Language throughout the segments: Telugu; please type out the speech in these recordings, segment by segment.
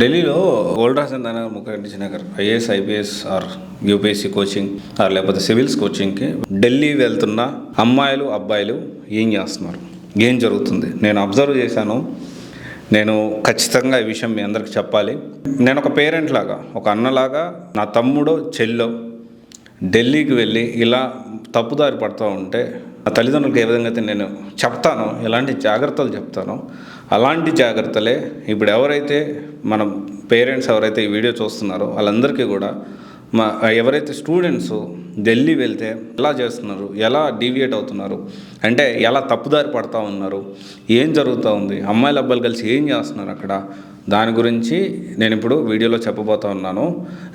ఢిల్లీలో old Rajan Nagar, Mukherjee Nagar IAS, IPS or UPSC coaching or లేకపోతే సివిల్స్ కోచింగ్కి ఢిల్లీ వెళ్తున్న అమ్మాయిలు అబ్బాయిలు ఏం చేస్తున్నారు, ఏం జరుగుతుంది నేను అబ్జర్వ్ చేశాను. నేను ఖచ్చితంగా ఈ విషయం మీ అందరికి చెప్పాలి. నేను ఒక పేరెంట్ లాగా, ఒక అన్నలాగా నా తమ్ముడో చెల్లో ఢిల్లీకి వెళ్ళి ఇలా తప్పుదారి పడుతూ ఉంటే నా తల్లిదండ్రులకు ఏ విధంగా అయితే నేను చెప్తానో, ఎలాంటి జాగ్రత్తలు చెప్తానో అలాంటి జాగ్రత్తలే ఇప్పుడు ఎవరైతే మనం పేరెంట్స్ ఎవరైతే ఈ వీడియో చూస్తున్నారో వాళ్ళందరికీ కూడా ఎవరైతే స్టూడెంట్స్ ఢిల్లీ వెళ్తే ఎలా చేస్తున్నారు, ఎలా డీవియేట్ అవుతున్నారు, అంటే ఎలా తప్పుదారి పడుతూ ఉన్నారు, ఏం జరుగుతూ ఉంది, అమ్మాయిలు అబ్బాయిలు కలిసి ఏం చేస్తున్నారు అక్కడ, దాని గురించి నేను ఇప్పుడు వీడియోలో చెప్పబోతా ఉన్నాను.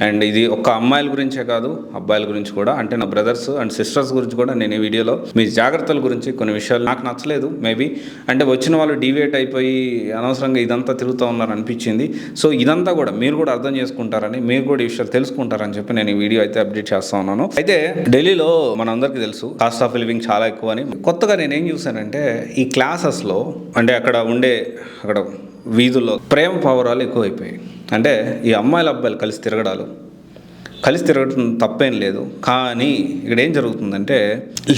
అండ్ ఇది ఒక్క అమ్మాయిల గురించే కాదు, అబ్బాయిల గురించి కూడా, అంటే నా బ్రదర్స్ అండ్ సిస్టర్స్ గురించి కూడా నేను ఈ వీడియోలో మీ జాగ్రత్తల గురించి కొన్ని విషయాలు నాకు నచ్చలేదు. మేబీ అంటే వచ్చిన వాళ్ళు డీవియేట్ అయిపోయి అనవసరంగా ఇదంతా తిరుగుతూ ఉన్నారు అనిపించింది. సో ఇదంతా కూడా మీరు కూడా అర్థం చేసుకుంటారని, మీరు కూడా ఈ విషయాలు తెలుసుకుంటారని చెప్పి నేను ఈ వీడియో అయితే అప్డేట్ చేస్తూ ఉన్నాను. అయితే ఢిల్లీలో మనందరికీ తెలుసు కాస్ట్ ఆఫ్ లివింగ్ చాలా ఎక్కువ అని. కొత్తగా నేను ఏం చూశానంటే ఈ క్లాసెస్లో అంటే అక్కడ వీధుల్లో ప్రేమ పౌరాలు ఎక్కువైపోయాయి. అంటే ఈ అమ్మాయిల అబ్బాయిలు కలిసి తిరగడం తప్పేం లేదు, కానీ ఇక్కడ ఏం జరుగుతుందంటే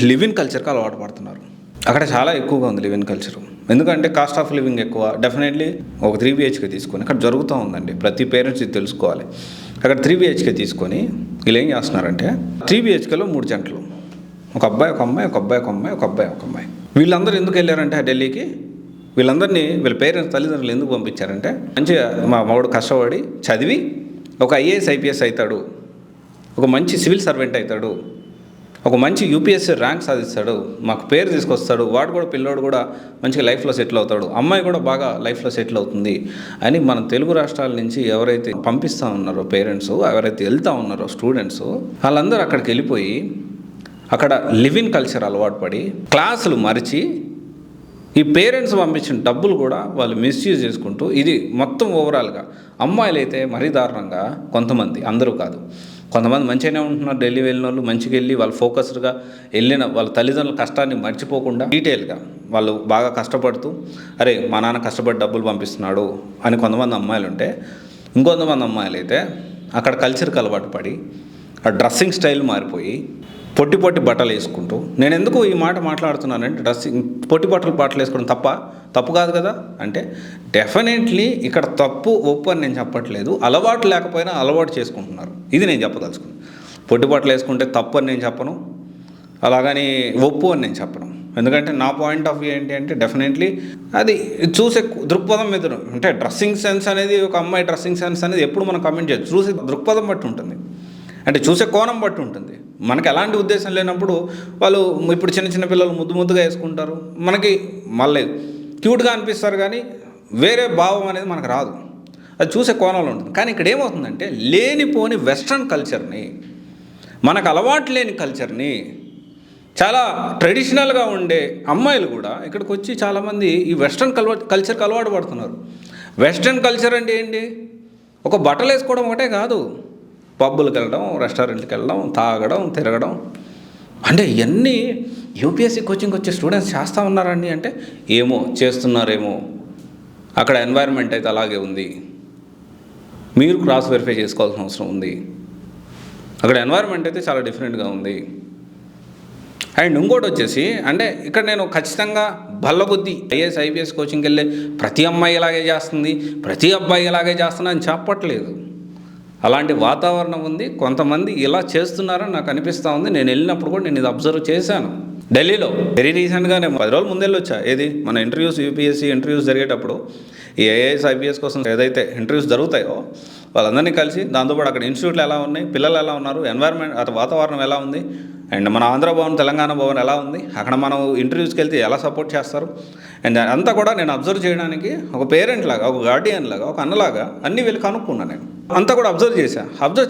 లివింగ్ కల్చర్కి అలవాటు పడుతున్నారు. అక్కడ చాలా ఎక్కువగా ఉంది లివింగ్ కల్చర్. ఎందుకంటే కాస్ట్ ఆఫ్ లివింగ్ ఎక్కువ. డెఫినెట్లీ ఒక 3 BHK తీసుకొని అక్కడ జరుగుతూ ఉందండి. ప్రతి పేరెంట్స్ ఇది తెలుసుకోవాలి. అక్కడ 3 BHK తీసుకొని వీళ్ళు ఏం చేస్తున్నారంటే 3 BHKలో 3 జంటలు, ఒక అబ్బాయి ఒక అమ్మాయి, ఒక అబ్బాయి ఒక అమ్మాయి, ఒక అబ్బాయి ఒక అమ్మాయి. వీళ్ళందరూ ఎందుకు వెళ్ళారంటే ఢిల్లీకి, వీళ్ళందరినీ వీళ్ళ పేరెంట్స్ తల్లిదండ్రులు ఎందుకు పంపించారంటే మంచిగా మా వాడు కష్టపడి చదివి ఒక IAS IPS అవుతాడు, ఒక మంచి సివిల్ సర్వెంట్ అవుతాడు, ఒక మంచి UPSC ర్యాంక్ సాధిస్తాడు, మాకు పేరు తీసుకొస్తాడు, వాడు కూడా పిల్లోడు కూడా మంచిగా లైఫ్లో సెటిల్ అవుతాడు, అమ్మాయి కూడా బాగా లైఫ్లో సెటిల్ అవుతుంది అని మన తెలుగు రాష్ట్రాల నుంచి ఎవరైతే పంపిస్తూ ఉన్నారో పేరెంట్స్, ఎవరైతే వెళ్తూ ఉన్నారో స్టూడెంట్స్, వాళ్ళందరూ అక్కడికి వెళ్ళిపోయి అక్కడ లివింగ్ కల్చర్ అలవాటు పడి క్లాసులు మరిచి ఈ పేరెంట్స్ పంపించిన డబ్బులు కూడా వాళ్ళు మిస్యూజ్ చేసుకుంటూ, ఇది మొత్తం ఓవరాల్గా అమ్మాయిలు అయితే మరీ దారుణంగా, కొంతమంది, అందరూ కాదు, కొంతమంది మంచిగానే ఉంటున్నారు. ఢిల్లీ వెళ్ళిన వాళ్ళు మంచిగా వెళ్ళి వాళ్ళు ఫోకస్డ్గా వెళ్ళిన వాళ్ళ తల్లిదండ్రుల కష్టాన్ని మర్చిపోకుండా డీటెయిల్గా వాళ్ళు బాగా కష్టపడుతూ అరే మా నాన్న కష్టపడి డబ్బులు పంపిస్తున్నాడు అని కొంతమంది అమ్మాయిలు ఉంటే, ఇంకొంతమంది అమ్మాయిలు అయితే అక్కడ కల్చర్కి అలవాటు పడి ఆ డ్రెస్సింగ్ స్టైల్ మారిపోయి పొట్టి బట్టలు వేసుకుంటూ, నేను ఎందుకు ఈ మాట మాట్లాడుతున్నానంటే పొట్టి బట్టలు వేసుకోవడం తప్పు కాదు కదా అంటే, డెఫినెట్లీ ఇక్కడ తప్పు ఒప్పు అని నేను చెప్పట్లేదు. అలవాటు లేకపోయినా అలవాటు చేసుకుంటున్నారు, ఇది నేను చెప్పదలుచుకున్నాను. పొట్టి బట్టలు వేసుకుంటే తప్పు అని నేను చెప్పను, అలాగని ఒప్పు అని నేను చెప్పను. ఎందుకంటే నా పాయింట్ ఆఫ్ వ్యూ ఏంటి అంటే డెఫినెట్లీ అది చూసే దృక్పథం మీద, అంటే డ్రెస్సింగ్ సెన్స్ అనేది, ఒక అమ్మాయి డ్రెస్సింగ్ సెన్స్ అనేది ఎప్పుడు మనం కమెంట్ చేయొచ్చు, చూసే దృక్పథం బట్టి ఉంటుంది, అంటే చూసే కోణం బట్టి ఉంటుంది. మనకి ఎలాంటి ఉద్దేశం లేనప్పుడు వాళ్ళు ఇప్పుడు చిన్న పిల్లలు ముద్దుగా వేసుకుంటారు, మనకి మళ్ళీ క్యూట్గా అనిపిస్తారు, కానీ వేరే భావం అనేది మనకు రాదు, అది చూసే కోణంలో ఉంటుంది. కానీ ఇక్కడ ఏమవుతుందంటే లేనిపోని వెస్ట్రన్ కల్చర్ని, మనకు అలవాటు లేని కల్చర్ని, చాలా ట్రెడిషనల్గా ఉండే అమ్మాయిలు కూడా ఇక్కడికి వచ్చి చాలామంది ఈ వెస్ట్రన్ కల్చర్కి అలవాటు పడుతున్నారు. వెస్ట్రన్ కల్చర్ అంటే ఏంటి, ఒక బట్టలు వేసుకోవడం ఒకటే కాదు, పబ్బులకు వెళ్ళడం, రెస్టారెంట్కి వెళ్ళడం, తాగడం, తిరగడం, అంటే ఇవన్నీ UPSC కోచింగ్ వచ్చే స్టూడెంట్స్ చేస్తూ ఉన్నారండి. అంటే ఏమో చేస్తున్నారేమో, అక్కడ ఎన్వైర్న్మెంట్ అయితే అలాగే ఉంది, మీరు క్రాస్ వెరిఫై చేసుకోవాల్సిన అవసరం ఉంది. అక్కడ ఎన్వైర్న్మెంట్ అయితే చాలా డిఫరెంట్గా ఉంది. అండ్ ఇంకోటి వచ్చేసి, అంటే ఇక్కడ నేను ఖచ్చితంగా బల్లబుద్ధి IAS IPS కోచింగ్కి వెళ్ళే ప్రతి అమ్మాయి ఇలాగే చేస్తుంది, ప్రతి అబ్బాయి ఇలాగే చేస్తున్నా అని చెప్పట్లేదు. అలాంటి వాతావరణం ఉంది, కొంతమంది ఇలా చేస్తున్నారని నాకు అనిపిస్తూ ఉంది. నేను వెళ్ళినప్పుడు కూడా నేను ఇది అబ్జర్వ్ చేశాను. ఢిల్లీలో వెరీ రీసెంట్గా నేను 10 రోజుల ముందు వెళ్ళొచ్చా, ఏది మన ఇంటర్వ్యూస్, UPSC ఇంటర్వ్యూస్ జరిగేటప్పుడు ఈ IAS IPS కోసం ఏదైతే ఇంటర్వ్యూస్ జరుగుతాయో వాళ్ళందరినీ కలిసి, దాంతోపాటు అక్కడ ఇన్స్టిట్యూట్లు ఎలా ఉన్నాయి, పిల్లలు ఎలా ఉన్నారు, ఎన్వైర్న్మెంట్ వాతావరణం ఎలా ఉంది, అండ్ మన ఆంధ్ర భవన్, తెలంగాణ భవన్ ఎలా ఉంది, అక్కడ మనం ఇంటర్వ్యూస్కి వెళ్తే ఎలా సపోర్ట్ చేస్తారు, అండ్ అంతా కూడా నేను అబ్జర్వ్ చేయడానికి ఒక పేరెంట్ లాగా, ఒక గార్డియన్ లాగా, ఒక అన్నలాగా అన్నీ వెళ్ళి కనుక్కున్నాను. నేను అంతా కూడా అబ్జర్వ్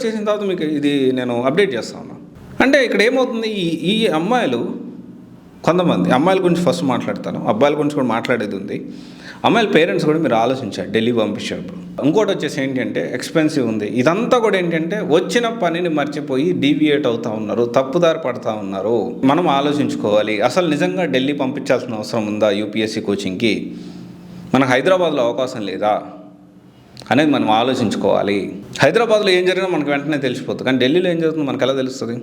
చేసిన తర్వాత మీకు ఇది నేను అప్డేట్ చేస్తా ఉన్నాను. అంటే ఇక్కడ ఏమవుతుంది, ఈ అమ్మాయిలు, కొంతమంది అమ్మాయిల గురించి ఫస్ట్ మాట్లాడతాను, అబ్బాయిల గురించి కూడా మాట్లాడేది ఉంది. అమ్మాయిల పేరెంట్స్ కూడా మీరు ఆలోచించారు ఢిల్లీ పంపించేటప్పుడు. ఇంకోటి వచ్చేసి ఏంటంటే ఎక్స్పెన్సివ్ ఉంది. ఇదంతా కూడా ఏంటంటే వచ్చిన పనిని మర్చిపోయి డీవియేట్ అవుతూ ఉన్నారు, తప్పుదారి పడుతూ ఉన్నారు. మనం ఆలోచించుకోవాలి, అసలు నిజంగా ఢిల్లీ పంపించాల్సిన అవసరం ఉందా UPSC కోచింగ్కి? మనకు హైదరాబాద్లో అవకాశం లేదా? అనేది మనం ఆలోచించుకోవాలి. హైదరాబాద్లో ఏం జరిగినా మనకు వెంటనే తెలిసిపోతుంది, కానీ ఢిల్లీలో ఏం జరుగుతుందో మనకు ఎలా తెలుస్తుంది?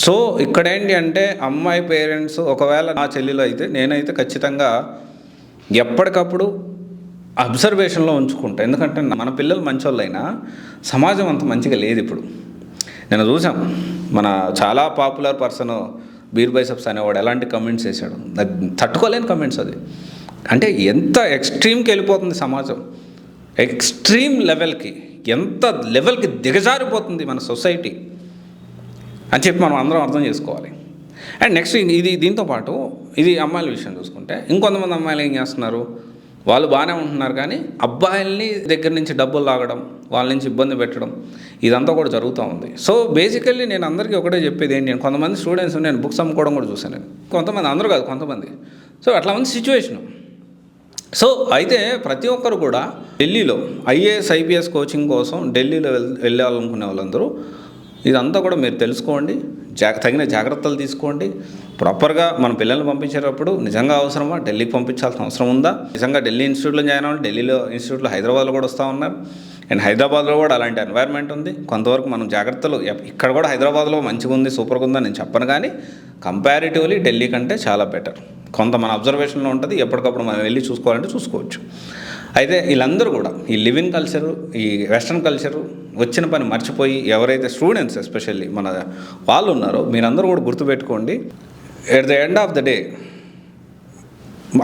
సో ఇక్కడ ఏంటి అంటే అమ్మాయి పేరెంట్స్, ఒకవేళ నా చెల్లిలో అయితే నేనైతే ఖచ్చితంగా ఎప్పటికప్పుడు అబ్జర్వేషన్లో ఉంచుకుంటా. ఎందుకంటే మన పిల్లలు మంచోళ్ళైనా సమాజం అంత మంచిగా లేదు ఇప్పుడు. నేను చూసాం, మన చాలా పాపులర్ పర్సన్ బీర్ బైసప్స్ అనేవాడు ఎలాంటి కమెంట్స్ వేశాడు, అది తట్టుకోలేని కమెంట్స్. అది అంటే ఎంత ఎక్స్ట్రీమ్కి వెళ్ళిపోతుంది సమాజం, ఎక్స్ట్రీమ్ లెవెల్కి, ఎంత లెవెల్కి దిగజారిపోతుంది మన సొసైటీ అని చెప్పి మనం అందరం అర్థం చేసుకోవాలి. అండ్ నెక్స్ట్ దీంతో పాటు ఇది అమ్మాయిల విషయం చూసుకుంటే, ఇంకొంతమంది అమ్మాయిలు ఏం చేస్తున్నారు, వాళ్ళు బాగానే ఉంటున్నారు కానీ అబ్బాయిల్ని దగ్గర నుంచి డబ్బులు లాగడం, వాళ్ళ నుంచి ఇబ్బంది పెట్టడం, ఇదంతా కూడా జరుగుతూ ఉంది. సో బేసికల్లీ నేను అందరికీ ఒకటే చెప్పేది ఏంటి, కొంతమంది స్టూడెంట్స్ నేను బుక్స్ అమ్ముకోవడం కూడా చూశాను నేను, కొంతమంది, అందరూ కాదు కొంతమంది. సో అట్లా ఉంది సిచ్యువేషను. సో అయితే ప్రతి ఒక్కరు కూడా ఢిల్లీలో ఐఏఎస్ ఐపీఎస్ కోచింగ్ కోసం ఢిల్లీలో వెళ్ళాలనుకునే వాళ్ళందరూ ఇదంతా కూడా మీరు తెలుసుకోండి, తగిన జాగ్రత్తలు తీసుకోండి. ప్రాపర్గా మన పిల్లల్ని పంపించేటప్పుడు నిజంగా అవసరమా, ఢిల్లీకి పంపించాల్సిన అవసరం ఉందా, నిజంగా ఢిల్లీ ఇన్స్టిట్యూట్లో జాయిన్ అవ్వాలి, ఢిల్లీలో ఇన్స్టిట్యూట్లో హైదరాబాద్లో కూడా వస్తూ ఉన్నారు. అండ్ హైదరాబాద్లో కూడా అలాంటి ఎన్వైర్న్మెంట్ ఉంది. కొంతవరకు మనం జాగ్రత్తలు, ఇక్కడ కూడా హైదరాబాద్లో మంచిగా ఉంది, సూపర్గా ఉందని నేను చెప్పను, కానీ కంపారిటివ్లీ ఢిల్లీ కంటే చాలా బెటర్. కొంత మన అబ్జర్వేషన్లో ఉంటుంది, ఎప్పటికప్పుడు మనం వెళ్ళి చూసుకోవాలంటే చూసుకోవచ్చు. అయితే వీళ్ళందరూ కూడా ఈ లివింగ్ కల్చరు, ఈ వెస్ట్రన్ కల్చరు వచ్చిన పని మర్చిపోయి ఎవరైతే స్టూడెంట్స్ ఎస్పెషల్లీ మన వాళ్ళు ఉన్నారో మీరందరూ కూడా గుర్తుపెట్టుకోండి, at the end of the day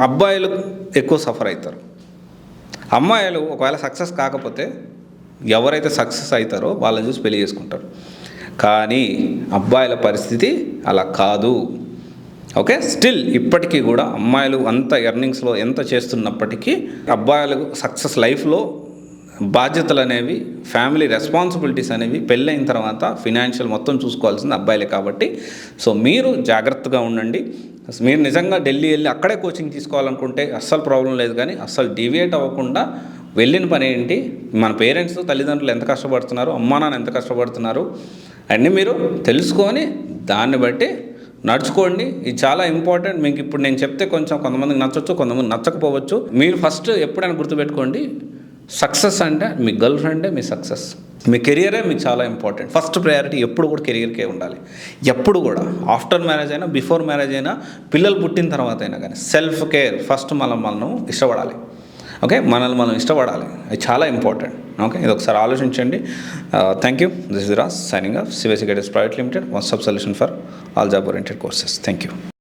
అబ్బాయిలు ఎక్కువ సఫర్ అవుతారు. అమ్మాయిలు ఒకవేళ సక్సెస్ కాకపోతే ఎవరైతే సక్సెస్ అవుతారో వాళ్ళని చూసి పెళ్లి చేసుకుంటారు. కానీ అబ్బాయిల పరిస్థితి అలా కాదు. ఓకే, స్టిల్ ఇప్పటికీ కూడా అమ్మాయిలు అంత ఎర్నింగ్స్లో ఎంత చేస్తున్నప్పటికీ అబ్బాయిలు సక్సెస్ లైఫ్లో బాధ్యతలు అనేవి, ఫ్యామిలీ రెస్పాన్సిబిలిటీస్ అనేవి పెళ్ళైన తర్వాత ఫినాన్షియల్ మొత్తం చూసుకోవాల్సింది అబ్బాయిలే. కాబట్టి సో మీరు జాగ్రత్తగా ఉండండి. మీరు నిజంగా ఢిల్లీ వెళ్ళి అక్కడే కోచింగ్ తీసుకోవాలనుకుంటే అస్సలు ప్రాబ్లం లేదు, కానీ అస్సలు డీవియేట్ అవ్వకుండా వెళ్ళిన పని ఏంటి, మన పేరెంట్స్ తల్లిదండ్రులు ఎంత కష్టపడుతున్నారు, అమ్మా నాన్న ఎంత కష్టపడుతున్నారు అన్నీ మీరు తెలుసుకొని దాన్ని బట్టి నడుచుకోండి. ఇది చాలా ఇంపార్టెంట్. మీకు ఇప్పుడు నేను చెప్తే కొంతమందికి నచ్చవచ్చు, కొంతమంది నచ్చకపోవచ్చు. మీరు ఫస్ట్ ఎప్పుడైనా గుర్తుపెట్టుకోండి, సక్సెస్ అంటే మీ గర్ల్ ఫ్రెండే మీ సక్సెస్, మీ కెరియరే మీకు చాలా ఇంపార్టెంట్. ఫస్ట్ ప్రయారిటీ ఎప్పుడు కూడా కెరియర్కే ఉండాలి. ఎప్పుడు కూడా ఆఫ్టర్ మ్యారేజ్ అయినా, బిఫోర్ మ్యారేజ్ అయినా, పిల్లలు పుట్టిన తర్వాత అయినా కానీ సెల్ఫ్ కేర్ ఫస్ట్ మనం ఇష్టపడాలి. ఓకే, మనల్ని మనం ఇష్టపడాలి, అది చాలా ఇంపార్టెంట్. ఓకే, ఇది ఒకసారి ఆలోచించండి. Thank you. This is Raj signing off CBSE Guidance Private Limited, one stop solution for all job oriented courses. Thank you.